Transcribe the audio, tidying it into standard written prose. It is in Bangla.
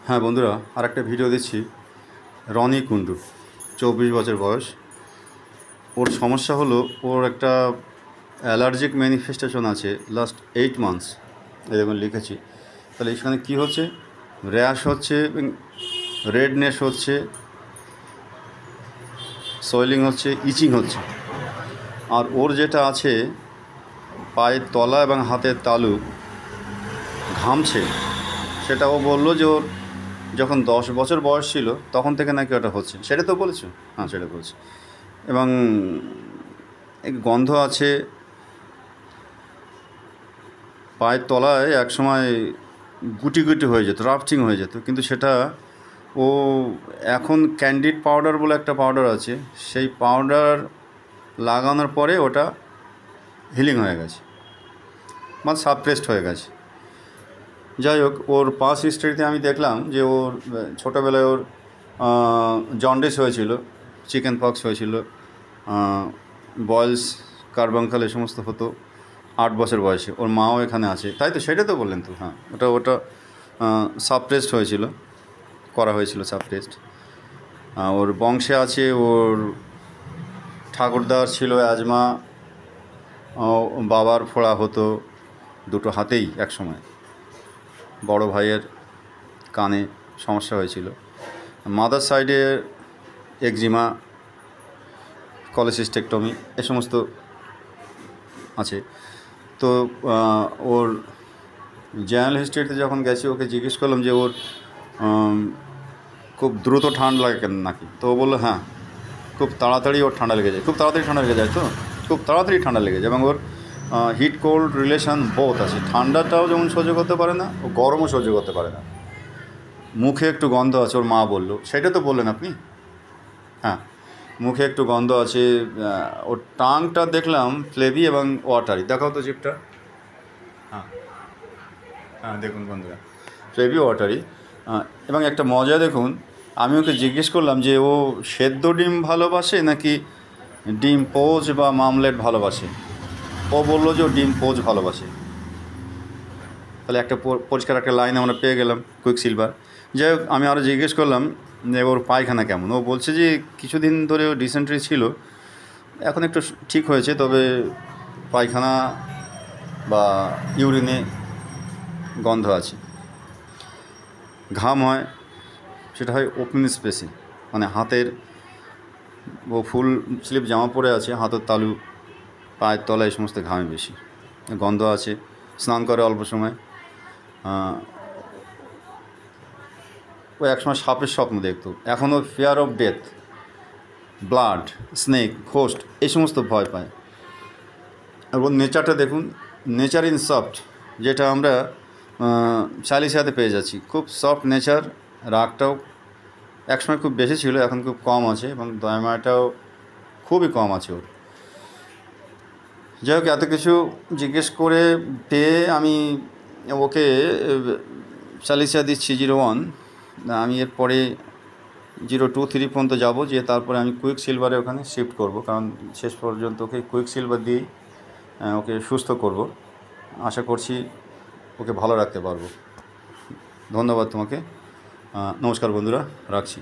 হ্যাঁ বন্ধুরা, আরেকটা ভিডিও দিচ্ছি। রনি কুণ্ডু, 24 বছর বয়স। ওর সমস্যা হলো ওর একটা অ্যালার্জিক ম্যানিফেস্টেশন আছে লাস্ট 8 মান্থস। এই দেখুন লিখেছি। তাহলে এখানে কী হচ্ছে? র্যাশ হচ্ছে, রেডনেস হচ্ছে, সোয়েলিং হচ্ছে, ইচিং হচ্ছে। আর ওর যেটা আছে পায়ের তলা এবং হাতের তালু ঘামছে। সেটা ও বললো যে ওর যখন 10 বছর বয়স ছিল তখন থেকে নাকি ওটা হচ্ছে। সেটা তো বলেছো? হ্যাঁ, সেটা বলছি। এবং এক গন্ধ আছে পায়ের তলায়। এক সময় গুটি গুটি হয়ে যেত, রাফটিং হয়ে যেত, কিন্তু সেটা ও এখন ক্যান্ডিড পাউডার বলে একটা পাউডার আছে, সেই পাউডার লাগানোর পরে ওটা হিলিং হয়ে গেছে, মানে সাবপ্রেসড হয়ে গেছে। যাই হোক, ওর পাস হিস্ট্রিতে আমি দেখলাম যে ওর ছোটোবেলায় ওর জন্ডিস হয়েছিল, চিকেন পক্স হয়েছিল, বয়েলস, কার্বাঙ্কাল এ সমস্ত হতো 8 বছর বয়সে। ওর মাও এখানে আছে, তাই তো? সেটা তো বললেন তো? হ্যাঁ, ওটা সাবপ্রেসড হয়েছিল, করা হয়েছিল সাবপ্রেসড। ওর বংশে আছে, ওর ঠাকুরদার ছিল অ্যাজমা, বাবার ফোড়া হতো দুটো হাতেই এক সময়, বড় ভাইয়ের কানে সমস্যা হয়েছিল। মাদার সাইডে একজিমা, কলেসিস্টেক্টমি এ সমস্ত আছে। তো ওর জেনারেল হিস্ট্রিতে যখন গেছি, ওকে জিজ্ঞেস করলাম যে ওর খুব দ্রুত ঠান্ডা লাগে কেন নাকি? তো ও বললো হ্যাঁ, খুব তাড়াতাড়ি ওর ঠান্ডা লেগে যায়। খুব তাড়াতাড়ি ঠান্ডা লেগে যায়, তো খুব তাড়াতাড়ি ঠান্ডা লেগে যায়। এবং ওর হিট কোল্ড রিলেশান বোথ আছে। ঠান্ডাটাও যেমন সহ্য করতে পারে না, ও গরমও সহ্য করতে পারে না। মুখে একটু গন্ধ আছে, ওর মা বললো। সেটা তো বললেন আপনি? হ্যাঁ, মুখে একটু গন্ধ আছে। ওর টাংটা দেখলাম ফ্লেভি এবং ওয়াটারি। দেখাও তো জিপটা। হ্যাঁ হ্যাঁ, দেখুন বন্ধুরা, ফ্লেভি ওয়াটারি। এবং একটা মজা দেখুন, আমি ওকে জিজ্ঞেস করলাম যে ও সেদ্ধ ডিম ভালোবাসে নাকি ডিম পোচ বা মামলেট ভালোবাসে। ও বললো যে ও ডিম পোচ ভালোবাসে। তাহলে একটা পরিষ্কার একটা লাইন আমরা পেয়ে গেলাম, কুইক সিলভার। যাই হোক, আমি আরও জিজ্ঞেস করলাম যে ওর পায়খানা কেমন। ও বলছে যে কিছুদিন ধরে ও ডিসেন্ট্রি ছিল, এখন একটু ঠিক হয়েছে, তবে পায়খানা বা ইউরিনে গন্ধ আছে। ঘাম হয়, সেটা হয় ওপেন স্পেসে, মানে হাতের, ও ফুল স্লিভ জামা পরে আছে, হাতের তালু, পায়ের তলায় এই সমস্ত ঘামে বেশি। গন্ধ আছে, স্নান করে অল্প সময়। ও একসময় সাপের স্বপ্ন দেখতো, এখন ও fear of death, blood, snake, ghost এই সমস্ত ভয় পায়। আর ওর নেচারটা দেখুন, নেচার ইন সফট, যেটা আমরা চালিশাতে পেয়ে যাচ্ছি। খুব সফট নেচার। রাগটাও একসময় খুব বেশি ছিল, এখন খুব কম আছে, এবং দয়ামায়াটাও খুবই কম আছে ওর। যাই হোক, এত কিছু জিজ্ঞেস করে পেয়ে আমি ওকে চালিশা দিচ্ছি 01। আমি এরপরে 023 পর্যন্ত যাবো, যে তারপরে আমি কুইক সিলভারে ওখানে শিফট করব, কারণ শেষ পর্যন্ত ওকে কুইক সিলভার দিয়েই ওকে সুস্থ করব। আশা করছি ওকে ভালো রাখতে পারবো। ধন্যবাদ তোমাকে। নমস্কার বন্ধুরা, রাখছি।